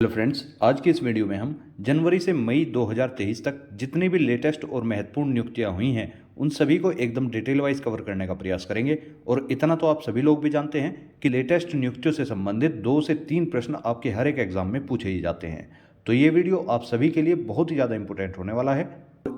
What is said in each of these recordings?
Hello friends, आज की इस वीडियो में हम जनवरी से मई 2023 तक जितनी भी लेटेस्ट और महत्वपूर्ण नियुक्तियां हुई हैं उन सभी को एकदम डिटेल वाइज कवर करने का प्रयास करेंगे। और इतना तो आप सभी लोग भी जानते हैं कि लेटेस्ट नियुक्तियों से संबंधित 2 से 3 प्रश्न आपके हर एक एग्जाम में पूछे ही जाते हैं। तो ये वीडियो आप सभी के लिए बहुत ही ज़्यादा इंपॉर्टेंट होने वाला है।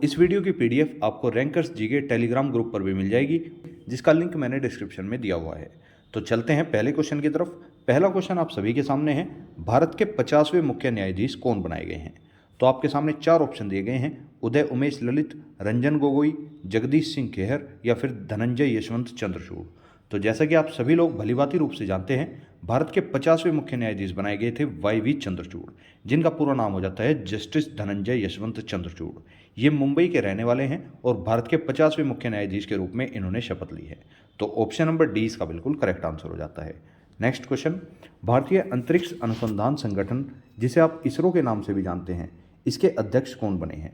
इस वीडियो की PDF आपको रैंकर्स जी के टेलीग्राम ग्रुप पर भी मिल जाएगी, जिसका लिंक मैंने डिस्क्रिप्शन में दिया हुआ है। तो चलते हैं पहले क्वेश्चन की तरफ। पहला क्वेश्चन आप सभी के सामने है, भारत के 50वें मुख्य न्यायाधीश कौन बनाए गए हैं? तो आपके सामने 4 ऑप्शन दिए गए हैं, उदय उमेश ललित, रंजन गोगोई, जगदीश सिंह खेहर या फिर धनंजय यशवंत चंद्रचूड़। तो जैसा कि आप सभी लोग भलीभांति रूप से जानते हैं, भारत के 50वें मुख्य न्यायाधीश बनाए गए थे YV चंद्रचूड़, जिनका पूरा नाम हो जाता है जस्टिस धनंजय यशवंत चंद्रचूड़। ये मुंबई के रहने वाले हैं और भारत के 50वें मुख्य न्यायाधीश के रूप में इन्होंने शपथ ली है। तो ऑप्शन नंबर डी इसका बिल्कुल करेक्ट आंसर हो जाता है। नेक्स्ट क्वेश्चन, भारतीय अंतरिक्ष अनुसंधान संगठन, जिसे आप इसरो के नाम से भी जानते हैं, इसके अध्यक्ष कौन बने हैं?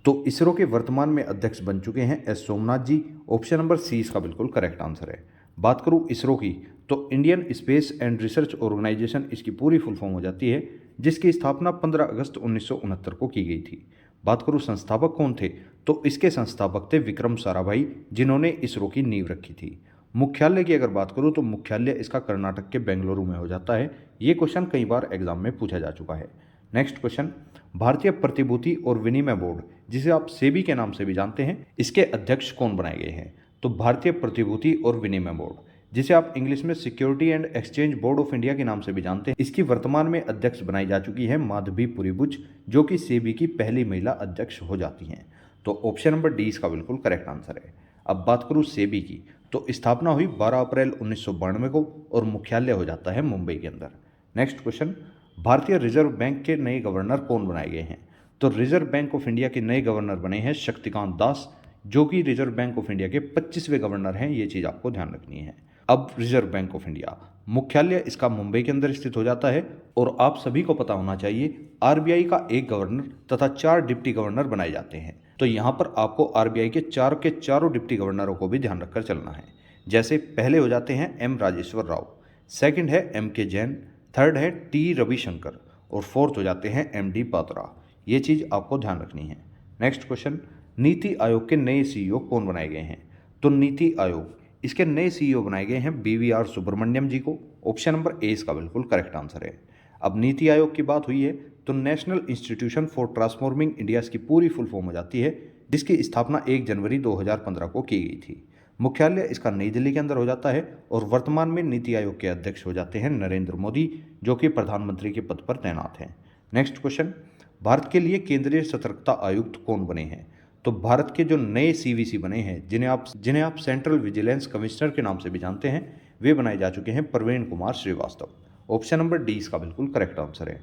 तो इसरो के वर्तमान में अध्यक्ष बन चुके हैं एस सोमनाथ जी। ऑप्शन नंबर सी इसका बिल्कुल करेक्ट आंसर है। बात करूं इसरो की, तो Indian space and research organisation इसकी पूरी फुल फॉर्म हो जाती है, जिसकी स्थापना 15 अगस्त 1969 को की गई थी। बात करूं संस्थापक कौन थे, तो इसके संस्थापक थे विक्रम साराभाई, जिन्होंने इसरो की नींव रखी थी। मुख्यालय की अगर बात करूं तो मुख्यालय इसका कर्नाटक के बेंगलुरु में हो जाता है। ये क्वेश्चन कई बार एग्जाम में पूछा जा चुका है। नेक्स्ट क्वेश्चन, भारतीय प्रतिभूति और विनिमय बोर्ड, जिसे आप सेबी के नाम से भी जानते हैं, इसके अध्यक्ष कौन बनाए गए हैं? तो भारतीय प्रतिभूति और विनिमय बोर्ड, जिसे आप इंग्लिश में security and exchange board of India के नाम से भी जानते हैं, इसकी वर्तमान में अध्यक्ष बनाई जा चुकी है माधवी पुरीबुच, जो कि सेबी की पहली महिला अध्यक्ष हो जाती हैं। तो ऑप्शन नंबर डी इसका बिल्कुल करेक्ट आंसर है। अब बात करूं सेबी की, तो स्थापना हुई 12 अप्रैल 1992 को और मुख्यालय हो जाता है मुंबई के अंदर। नेक्स्ट क्वेश्चन, भारतीय रिजर्व बैंक के नए गवर्नर कौन बनाए गए हैं? तो रिजर्व बैंक ऑफ इंडिया के नए गवर्नर बने हैं शक्तिकांत दास, जो कि रिजर्व बैंक ऑफ इंडिया के 25वें गवर्नर हैं। ये चीज़ आपको ध्यान रखनी है। अब रिजर्व बैंक ऑफ इंडिया, मुख्यालय इसका मुंबई के अंदर स्थित हो जाता है। और आप सभी को पता होना चाहिए, RBI का एक गवर्नर तथा 4 डिप्टी गवर्नर बनाए जाते हैं। तो यहाँ पर आपको RBI के चारों डिप्टी गवर्नरों को भी ध्यान रखकर चलना है। जैसे पहले हो जाते हैं M राजेश्वर राव, सेकंड है MK जैन, थर्ड है T रविशंकर और फोर्थ हो जाते हैं MD पात्रा। ये चीज़ आपको ध्यान रखनी है। नेक्स्ट क्वेश्चन, नीति आयोग के नए CEO कौन बनाए गए हैं? तो नीति आयोग, इसके नए CEO बनाए गए हैं BVR सुब्रमण्यम जी को। ऑप्शन नंबर ए इसका बिल्कुल करेक्ट आंसर है। अब नीति आयोग की बात हुई है, तो national institution for transforming India की पूरी फुल फॉर्म हो जाती है, जिसकी स्थापना 1 जनवरी 2015 को की गई थी। मुख्यालय इसका नई दिल्ली के अंदर हो जाता है और वर्तमान में नीति आयोग के अध्यक्ष हो जाते हैं नरेंद्र मोदी, जो कि प्रधानमंत्री के पद पर तैनात हैं। नेक्स्ट क्वेश्चन, भारत के लिए केंद्रीय सतर्कता आयुक्त कौन बने हैं? तो भारत के जो नए CVC बने हैं, जिन्हें आप सेंट्रल विजिलेंस कमिश्नर के नाम से भी जानते हैं, वे बनाए जा चुके हैं Praveen Kumar Srivastava. Option number D इसका बिल्कुल करेक्ट आंसर है।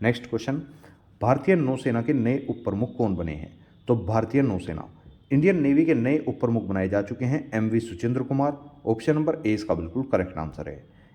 नेक्स्ट क्वेश्चन, भारतीय नौसेना के नए उप प्रमुख कौन बने हैं? तो भारतीय नौसेना, इंडियन नेवी के नए उप प्रमुख बनाए जा चुके हैं MV Suchendra Kumar. Option number A इसका बिल्कुल करेक्ट आंसर है।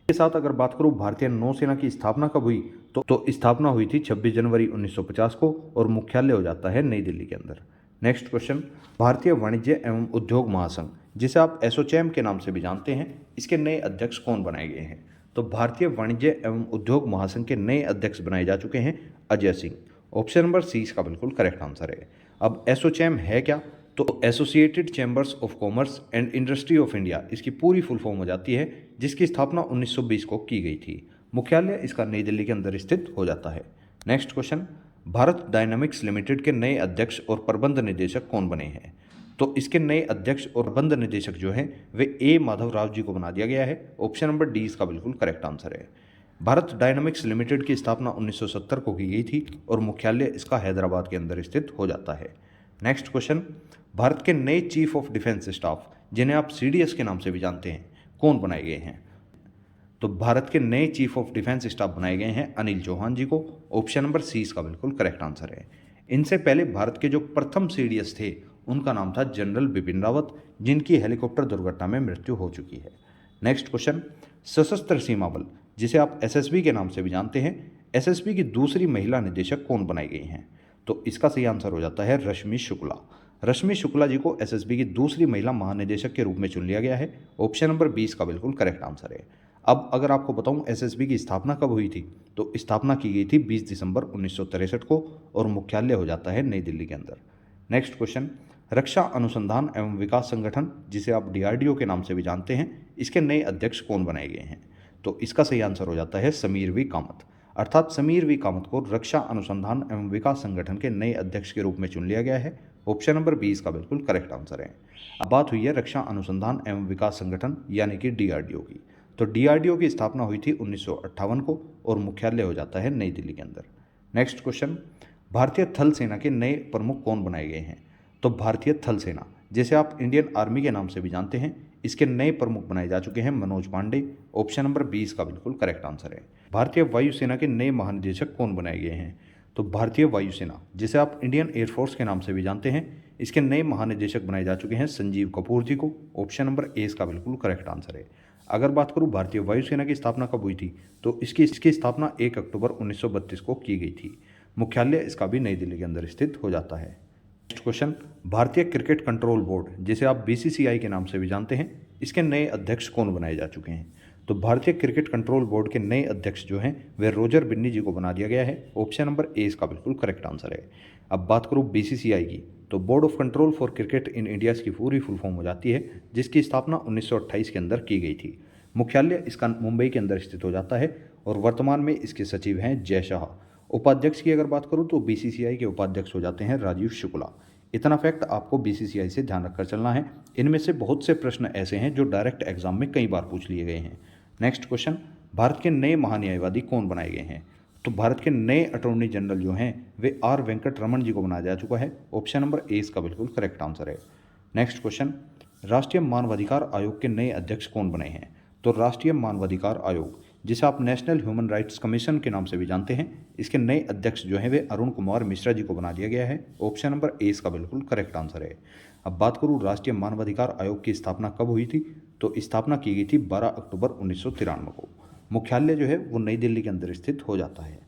के साथ अगर बात करूं भारतीय नौसेना की स्थापना कब हुई, तो स्थापना हुई थी 26 जनवरी 1950 को और मुख्यालय हो जाता है नई दिल्ली के अंदर। नेक्स्ट क्वेश्चन, भारतीय वाणिज्य एवं उद्योग महासंघ, जिसे आप एसोचैम के नाम से भी जानते हैं, इसके नए अध्यक्ष कौन बनाए गए हैं? तो भारतीय वाणिज्य एवं उद्योग महासंघ के नए अध्यक्ष बनाए जा चुके हैं Ajay Singh. Option number C इसका बिल्कुल करेक्ट आंसर है। अब एसोचैम है क्या? तो associated chambers of commerce and industry of India इसकी पूरी फुल फॉर्म हो जाती है, जिसकी स्थापना 1920 को की गई थी। मुख्यालय इसका नई दिल्ली के अंदर स्थित हो जाता है। Next question, Bharat dynamics limited के नए अध्यक्ष और प्रबंध निदेशक कौन बने हैं? तो इसके नए अध्यक्ष और प्रबंध निदेशक जो हैं वे A माधव राव जी को बना दिया गया है। ऑप्शन नंबर डी इसका बिल्कुल करेक्ट आंसर है। भारत डायनामिक्स लिमिटेड की स्थापना 1970 को की गई थी और मुख्यालय इसका हैदराबाद के अंदर स्थित हो जाता है। नेक्स्ट क्वेश्चन, भारत के नए चीफ ऑफ डिफेंस स्टाफ, जिन्हें आप CDS के नाम से भी जानते हैं, कौन बनाए गए हैं? तो भारत के नए चीफ ऑफ डिफेंस स्टाफ बनाए गए हैं अनिल चौहान जी को। ऑप्शन नंबर सी इसका बिल्कुल करेक्ट आंसर है। इनसे पहले भारत के जो प्रथम CDS थे, उनका नाम था जनरल बिपिन रावत, जिनकी हेलीकॉप्टर दुर्घटना में मृत्यु हो चुकी है। नेक्स्ट क्वेश्चन, सशस्त्र सीमा बल, जिसे आप SSB के नाम से भी जानते हैं, SSB की दूसरी महिला निदेशक कौन बनाई गई हैं? तो इसका सही आंसर हो जाता है रश्मि शुक्ला। रश्मि शुक्ला जी को SSB की दूसरी महिला महानिदेशक के रूप में चुन लिया गया है। ऑप्शन नंबर 20 का बिल्कुल करेक्ट आंसर है। अब अगर आपको बताऊं एसएसबी की स्थापना कब हुई थी, तो स्थापना की गई थी 20 दिसंबर 1963 को और मुख्यालय हो जाता है नई दिल्ली के अंदर। नेक्स्ट क्वेश्चन, रक्षा अनुसंधान एवं विकास संगठन जिसे आप डीआरडीओ के नाम से भी जानते हैं, इसके नए अध्यक्ष कौन बनाए गए हैं? तो इसका सही आंसर हो जाता है समीर वी कामत। अर्थात समीर वी कामत को रक्षा अनुसंधान एवं विकास संगठन के नए अध्यक्ष के रूप में चुन लिया गया है। ऑप्शन नंबर 20 का बिल्कुल करेक्ट आंसर है। अब बात हुई है रक्षा अनुसंधान एवं विकास संगठन यानी कि डीआरडीओ की। तो डीआरडीओ की स्थापना हुई थी 1958 को और मुख्यालय हो जाता है नई दिल्ली के अंदर। नेक्स्ट क्वेश्चन, भारतीय थल सेना के नए प्रमुख कौन बनाए गए हैं? तो भारतीय थल सेना जिसे आप इंडियन आर्मी के नाम से भी जानते हैं, इसके नए प्रमुख बनाए जा चुके हैं मनोज पांडे। ऑप्शन नंबर 20 का बिल्कुल करेक्ट आंसर है। भारतीय वायुसेना के नए महानिदेशक कौन बनाए गए हैं? तो भारतीय वायुसेना जिसे आप इंडियन एयरफोर्स के नाम से भी जानते हैं, इसके नए महानिदेशक बनाए जा चुके हैं संजीव कपूर जी को। ऑप्शन नंबर ए इसका बिल्कुल करेक्ट आंसर है। अगर बात करूं भारतीय वायुसेना की स्थापना कब हुई थी, तो इसकी स्थापना 1 अक्टूबर 1932 को की गई थी। मुख्यालय इसका भी नई दिल्ली के अंदर स्थित हो जाता है। नेक्स्ट क्वेश्चन, भारतीय क्रिकेट कंट्रोल बोर्ड जिसे आप बीसीसीआई के नाम से भी जानते हैं, इसके नए अध्यक्ष कौन बनाए जा चुके हैं? तो भारतीय क्रिकेट कंट्रोल बोर्ड के नए अध्यक्ष जो हैं वे रोजर बिन्नी जी को बना दिया गया है। ऑप्शन नंबर ए इसका बिल्कुल करेक्ट आंसर है। अब बात करूं बीसीसीआई की, तो board of control for cricket in India की पूरी फुल फॉर्म हो जाती है, जिसकी स्थापना 1928 के अंदर की गई थी। मुख्यालय इसका मुंबई के अंदर स्थित हो जाता है और वर्तमान में इसके सचिव हैं जय शाह। उपाध्यक्ष की अगर बात करूं तो बीसीसीआई के उपाध्यक्ष हो जाते हैं राजीव शुक्ला। इतना फैक्ट आपको बीसीसीआई से ध्यान रखकर चलना है। इनमें से बहुत से प्रश्न ऐसे हैं जो डायरेक्ट एग्जाम में कई बार पूछ लिए गए हैं। नेक्स्ट क्वेश्चन, भारत के नए महान्यायवादी कौन बनाए गए हैं? तो भारत के नए अटॉर्नी जनरल जो हैं वे आर वेंकट रमन जी को बनाया जा चुका है। ऑप्शन नंबर ए इसका बिल्कुल करेक्ट आंसर है। नेक्स्ट क्वेश्चन, राष्ट्रीय मानवाधिकार आयोग के नए अध्यक्ष कौन बने हैं? तो राष्ट्रीय मानवाधिकार आयोग जिसे आप नेशनल ह्यूमन राइट्स कमीशन के नाम से भी जानते हैं, इसके नए अध्यक्ष जो हैं वे अरुण कुमार मिश्रा जी को बना दिया गया है। ऑप्शन नंबर ए इसका बिल्कुल करेक्ट आंसर है। अब बात करूं राष्ट्रीय मानवाधिकार आयोग की स्थापना कब हुई थी, तो स्थापना की गई थी 12 अक्टूबर 1993 को। मुख्यालय जो है वो नई दिल्ली के अंदर स्थित हो जाता है।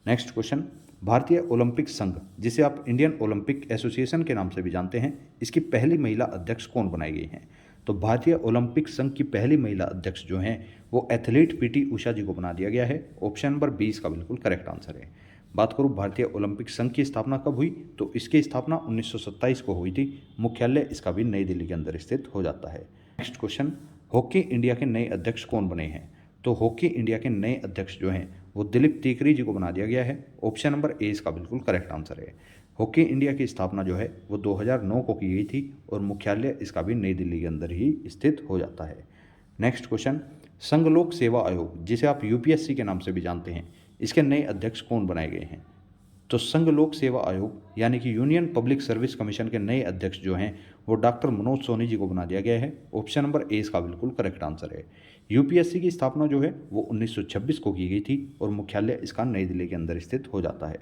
नेक्स्ट क्वेश्चन, भारतीय ओलंपिक संघ जिसे आप इंडियन ओलंपिक एसोसिएशन के नाम से भी जानते हैं, इसकी पहली महिला अध्यक्ष कौन बनाई गई हैं? तो भारतीय ओलंपिक संघ की पहली महिला अध्यक्ष जो हैं वो एथलीट पीटी उषा जी को बना दिया गया है। ऑप्शन नंबर 20 का बिल्कुल करेक्ट आंसर है। बात करूं भारतीय ओलंपिक संघ की स्थापना कब हुई, तो इसकी स्थापना 1927 को हुई थी। मुख्यालय इसका भी नई दिल्ली के अंदर स्थित हो जाता है। नेक्स्ट क्वेश्चन, हॉकी इंडिया के नए अध्यक्ष कौन बने हैं? तो हॉकी इंडिया के नए अध्यक्ष जो हैं वो दिलीप टीकरी जी को बना दिया गया है। ऑप्शन नंबर ए इसका बिल्कुल करेक्ट आंसर है। हॉकी इंडिया की स्थापना जो है वो 2009 को की गई थी और मुख्यालय इसका भी नई दिल्ली के अंदर ही स्थित हो जाता है। नेक्स्ट क्वेश्चन, संघ लोक सेवा आयोग जिसे आप यूपीएससी के नाम से भी जानते हैं, इसके नए अध्यक्ष कौन बनाए गए हैं? तो संघ लोक सेवा आयोग यानी कि यूनियन पब्लिक सर्विस कमीशन के नए अध्यक्ष जो हैं वो डॉक्टर मनोज सोनी जी को बना दिया गया है। ऑप्शन नंबर ए इसका बिल्कुल करेक्ट आंसर है। यूपीएससी की स्थापना जो है वो 1926 को की गई थी और मुख्यालय इसका नई दिल्ली के अंदर स्थित हो जाता है।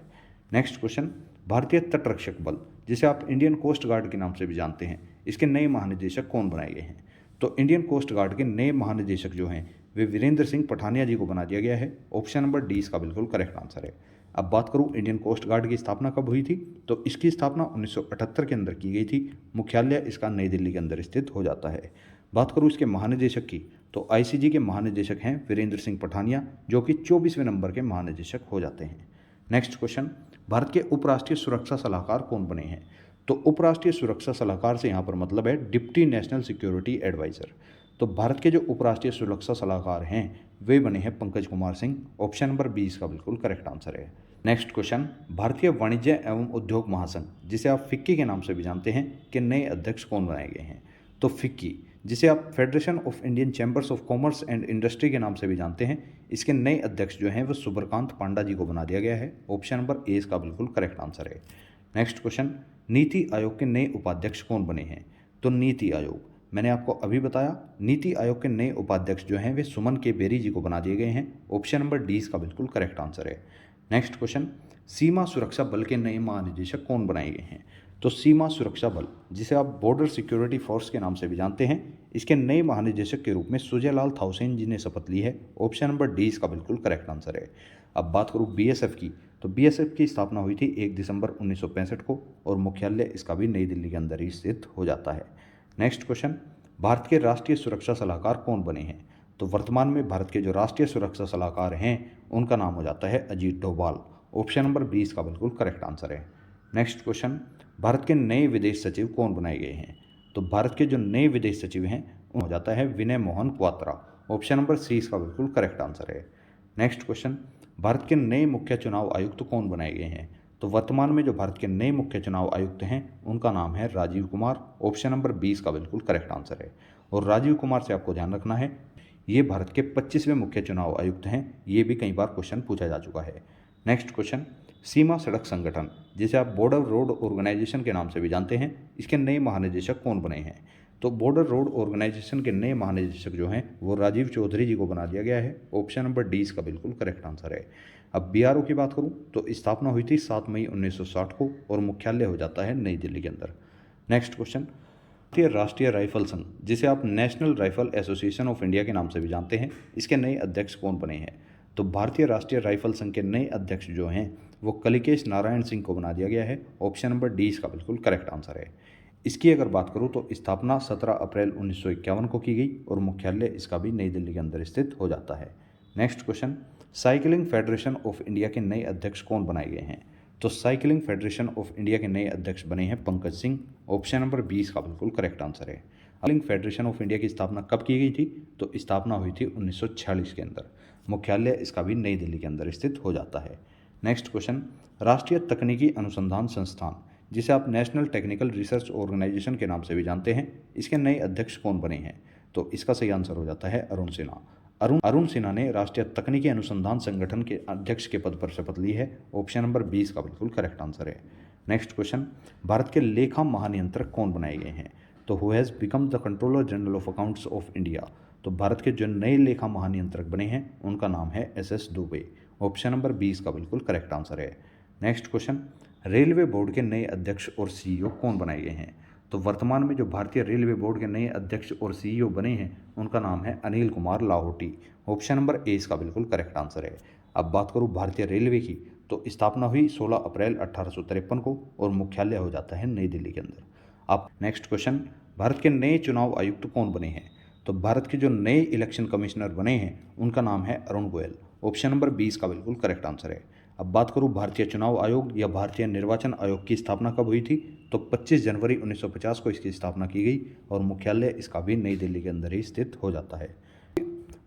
नेक्स्ट क्वेश्चन, भारतीय तटरक्षक बल जिसे आप इंडियन कोस्ट गार्ड के नाम से भी जानते हैं, इसके नए महानिदेशक कौन बनाए गए हैं? तो इंडियन कोस्ट गार्ड के नए महानिदेशक जो हैं वे वीरेंद्र सिंह पठानिया जी को बना दिया गया है। ऑप्शन नंबर डी इसका बिल्कुल करेक्ट आंसर है। अब बात करूं इंडियन कोस्ट गार्ड की स्थापना कब हुई थी, तो इसकी स्थापना 1978 के अंदर की गई थी। मुख्यालय इसका नई दिल्ली के अंदर स्थित हो जाता है। बात करूं इसके महानिदेशक की, तो आईसीजी के महानिदेशक हैं वीरेंद्र सिंह पठानिया जो कि 24वें नंबर के महानिदेशक हो जाते हैं। नेक्स्ट क्वेश्चन, भारत के उपराष्ट्रीय सुरक्षा सलाहकार कौन बने हैं? तो उपराष्ट्रीय सुरक्षा सलाहकार से यहाँ पर मतलब है डिप्टी नेशनल सिक्योरिटी एडवाइज़र। तो भारत के जो उपराष्ट्रीय सुरक्षा सलाहकार हैं वे बने हैं पंकज कुमार सिंह। ऑप्शन नंबर 20 का बिल्कुल करेक्ट आंसर है। नेक्स्ट क्वेश्चन, भारतीय वाणिज्य एवं उद्योग महासंघ जिसे आप फिक्की के नाम से भी जानते हैं कि नए अध्यक्ष कौन बनाए गए हैं? तो फिक्की जिसे आप federation of Indian chambers of commerce and industry के नाम से भी जानते हैं, इसके नए अध्यक्ष जो हैं वो सुब्रकांत पांडा जी को बना दिया गया है। ऑप्शन नंबर ए इसका बिल्कुल करेक्ट आंसर है। नेक्स्ट क्वेश्चन, नीति आयोग के नए उपाध्यक्ष कौन बने हैं? तो नीति आयोग मैंने आपको अभी बताया, नीति आयोग के नए उपाध्यक्ष जो हैं वे सुमन के बेरी जी को बना दिए गए हैं। ऑप्शन नंबर डी इसका बिल्कुल करेक्ट आंसर है। नेक्स्ट क्वेश्चन, सीमा सुरक्षा बल के नए महानिदेशक कौन बनाए गए हैं? तो सीमा सुरक्षा बल जिसे आप बॉर्डर सिक्योरिटी फोर्स के नाम से भी जानते हैं, इसके नए महानिदेशक के रूप में सुजयलाल थाउसेन जी ने शपथ ली है। ऑप्शन नंबर डी इसका बिल्कुल करेक्ट आंसर है। अब बात करूँ बीएसएफ की, तो बीएसएफ की स्थापना हुई थी 1 दिसंबर 1965 को और मुख्यालय इसका भी नई दिल्ली के अंदर ही स्थित हो जाता है। नेक्स्ट क्वेश्चन, भारत के राष्ट्रीय सुरक्षा सलाहकार कौन बने हैं? तो वर्तमान में भारत के जो राष्ट्रीय सुरक्षा सलाहकार हैं उनका नाम हो जाता है अजीत डोभाल। ऑप्शन नंबर 20 का बिल्कुल करेक्ट आंसर है। नेक्स्ट क्वेश्चन, भारत के नए विदेश सचिव कौन बनाए गए हैं? तो भारत के जो नए विदेश सचिव हैं हो जाता है Vinay Mohan Kwatra. Option number C इसका बिल्कुल करेक्ट आंसर है। नेक्स्ट क्वेश्चन, भारत के नए मुख्य चुनाव आयुक्त कौन बनाए गए हैं? तो वर्तमान में जो भारत के नए मुख्य चुनाव आयुक्त हैं उनका नाम है राजीव कुमार। ऑप्शन नंबर 20 का बिल्कुल करेक्ट आंसर है। और राजीव कुमार से आपको ध्यान रखना है, ये भारत के 25वें मुख्य चुनाव आयुक्त हैं। ये भी कई बार क्वेश्चन पूछा जा चुका है। नेक्स्ट क्वेश्चन, सीमा सड़क संगठन जिसे आप बॉर्डर रोड ऑर्गेनाइजेशन के नाम से भी जानते हैं, इसके नए महानिदेशक कौन बने हैं? तो बॉर्डर रोड ऑर्गेनाइजेशन के नए महानिदेशक जो हैं वो राजीव चौधरी जी को बना दिया गया है। ऑप्शन नंबर डी इसका बिल्कुल करेक्ट आंसर है। अब बीआरओ की बात करूं तो स्थापना हुई थी 7 मई 1960 को और मुख्यालय हो जाता है नई दिल्ली के अंदर। नेक्स्ट क्वेश्चन, भारतीय राष्ट्रीय राइफल संघ जिसे आप national rifle association of India के नाम से भी जानते हैं, इसके नए अध्यक्ष कौन बने हैं? तो भारतीय राष्ट्रीय राइफल संघ के नए अध्यक्ष जो हैं वो कलिकेश नारायण सिंह को बना दिया गया है। ऑप्शन नंबर डी इसका बिल्कुल करेक्ट आंसर है। इसकी अगर बात करूं तो स्थापना 17 अप्रैल 1951 को की गई और मुख्यालय इसका भी नई दिल्ली के अंदर स्थित हो जाता है। Next question, cycling federation of India के नए अध्यक्ष कौन बनाए गए हैं? तो साइकिलिंग फेडरेशन ऑफ इंडिया के नए अध्यक्ष बने हैं पंकज सिंह। ऑप्शन नंबर 20 का बिल्कुल करेक्ट आंसर है। साइकिलिंग फेडरेशन ऑफ इंडिया की स्थापना कब की गई थी? तो स्थापना हुई थी 1946 के अंदर। मुख्यालय इसका भी नई दिल्ली के अंदर स्थित हो जाता है। नेक्स्ट क्वेश्चन, राष्ट्रीय तकनीकी अनुसंधान संस्थान जिसे आप नेशनल टेक्निकल रिसर्च ऑर्गेनाइजेशन के नाम से भी जानते हैं, इसके नए अध्यक्ष कौन बने हैं? तो इसका सही आंसर हो जाता है अरुण सिन्हा। अरुण सिन्हा ने राष्ट्रीय तकनीकी अनुसंधान संगठन के अध्यक्ष के पद पर शपथ ली है। ऑप्शन नंबर 20 का बिल्कुल करेक्ट आंसर है। नेक्स्ट क्वेश्चन, भारत के लेखा महानियंत्रक कौन बनाए गए हैं? तो who has become the controller general of accounts of India? तो भारत के जो नए लेखा महानियंत्रक बने हैं उनका नाम है SS दुबे। ऑप्शन नंबर 20 का बिल्कुल करेक्ट आंसर है। नेक्स्ट क्वेश्चन, रेलवे बोर्ड के नए अध्यक्ष और CEO कौन बनाए गए हैं? तो वर्तमान में जो भारतीय रेलवे बोर्ड के नए अध्यक्ष और CEO बने हैं उनका नाम है Anil Kumar Lahoti. Option number A इसका बिल्कुल करेक्ट आंसर है। अब बात करूं भारतीय रेलवे की तो स्थापना हुई 16 अप्रैल 1853 को और मुख्यालय हो जाता है नई दिल्ली के अंदर। अब नेक्स्ट क्वेश्चन, भारत के नए चुनाव आयुक्त कौन बने हैं? तो भारत के जो नए इलेक्शन कमिश्नर बने हैं उनका नाम है अरुण गोयल। ऑप्शन नंबर 20 का बिल्कुल करेक्ट आंसर है। अब बात करूं भारतीय चुनाव आयोग या भारतीय निर्वाचन आयोग की स्थापना कब हुई थी? तो 25 जनवरी 1950 को इसकी स्थापना की गई और मुख्यालय इसका भी नई दिल्ली के अंदर ही स्थित हो जाता है।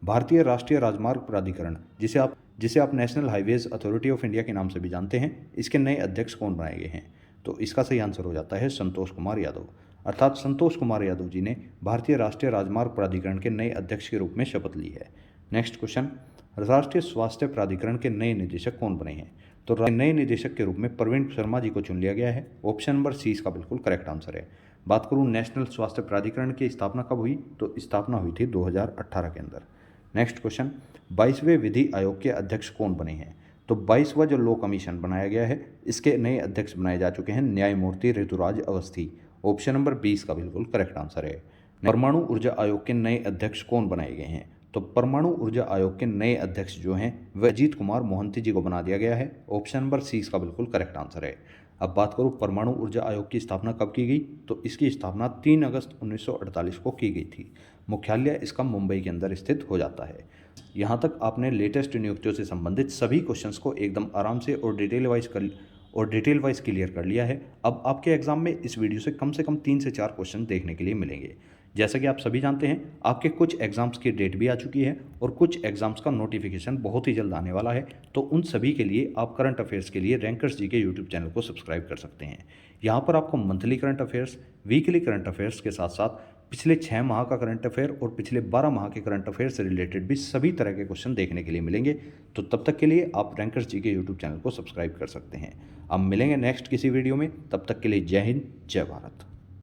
भारतीय राष्ट्रीय राजमार्ग प्राधिकरण जिसे आप national highways authority of India के नाम से भी जानते हैं, इसके नए अध्यक्ष कौन बनाए गए हैं? तो इसका सही आंसर हो जाता है संतोष कुमार यादव। अर्थात संतोष कुमार यादव जी ने भारतीय राष्ट्रीय राजमार्ग प्राधिकरण के नए अध्यक्ष के रूप में शपथ ली है। नेक्स्ट क्वेश्चन, राष्ट्रीय स्वास्थ्य प्राधिकरण के नए निदेशक कौन बने हैं? तो नए निदेशक के रूप में प्रवीण शर्मा जी को चुन लिया गया है। ऑप्शन नंबर सी इसका बिल्कुल करेक्ट आंसर है। बात करूं नेशनल स्वास्थ्य प्राधिकरण की स्थापना कब हुई? तो स्थापना हुई थी 2018 के अंदर। नेक्स्ट क्वेश्चन, 22वें विधि आयोग के अध्यक्ष कौन बने हैं? तो 22वां जो लॉ कमीशन बनाया गया है इसके नए अध्यक्ष बनाए जा चुके हैं न्यायमूर्ति ऋतुराज अवस्थी। ऑप्शन नंबर 20 का बिल्कुल करेक्ट आंसर है। परमाणु ऊर्जा आयोग के नए अध्यक्ष कौन बनाए गए हैं? तो परमाणु ऊर्जा आयोग के नए अध्यक्ष जो हैं वह अजीत कुमार मोहंती जी को बना दिया गया है। ऑप्शन नंबर सी इसका बिल्कुल करेक्ट आंसर है। अब बात करूं परमाणु ऊर्जा आयोग की स्थापना कब की गई? तो इसकी स्थापना 3 अगस्त 1948 को की गई थी। मुख्यालय इसका मुंबई के अंदर स्थित हो जाता है। यहाँ तक आपने लेटेस्ट नियुक्तियों से संबंधित सभी क्वेश्चंस को एकदम आराम से और डिटेल वाइज क्लियर कर लिया है। अब आपके एग्जाम में इस वीडियो से कम 3 से 4 क्वेश्चन देखने के लिए मिलेंगे। जैसा कि आप सभी जानते हैं आपके कुछ एग्जाम्स की डेट भी आ चुकी है और कुछ एग्जाम्स का नोटिफिकेशन बहुत ही जल्द आने वाला है। तो उन सभी के लिए आप करंट अफेयर्स के लिए रैंकर्स जी के यूट्यूब चैनल को सब्सक्राइब कर सकते हैं। यहाँ पर आपको monthly current affairs, weekly current affairs के साथ साथ पिछले 6 माह का करंट अफेयर और पिछले 12 माह के करंट अफेयर से रिलेटेड भी सभी तरह के क्वेश्चन देखने के लिए मिलेंगे। तो तब तक के लिए आप रैंकर्स जी के यूट्यूब चैनल को सब्सक्राइब कर सकते हैं। अब मिलेंगे नेक्स्ट किसी वीडियो में, तब तक के लिए जय हिंद, जय भारत।